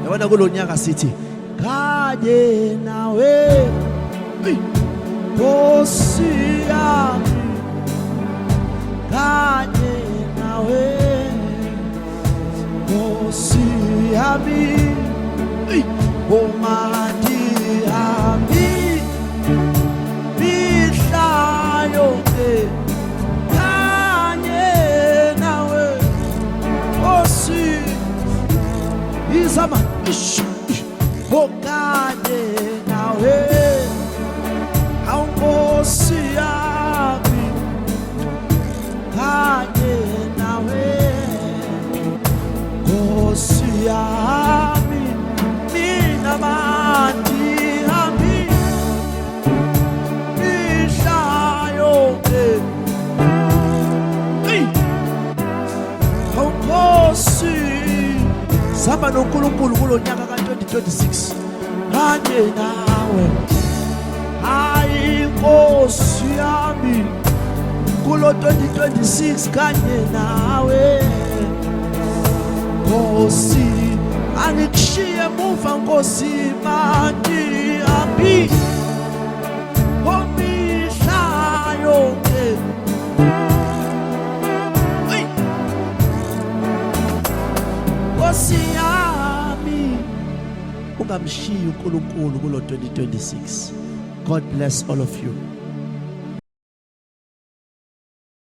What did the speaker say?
yabona kulonyaka sithi kanye nawe Nkosi yami kanye nawe Nkosi yami omandi yami mihla yonke kanye nawe Nkosi izama okanye nawe Nkosi yami kanye nawe Nkosi yami mina mandi yami mihla yonke Nkosi samba noNkulunkulu kulonyaka ka-2026 kanye nawe hayi Nkosi yami kulo 2026 kanye nawe Nkosi angikushiye muva Nkosi mandi yami omihla yonke Nkosi yami ungamshiyi uNkulunkulu kulo 2026. God bless all of you.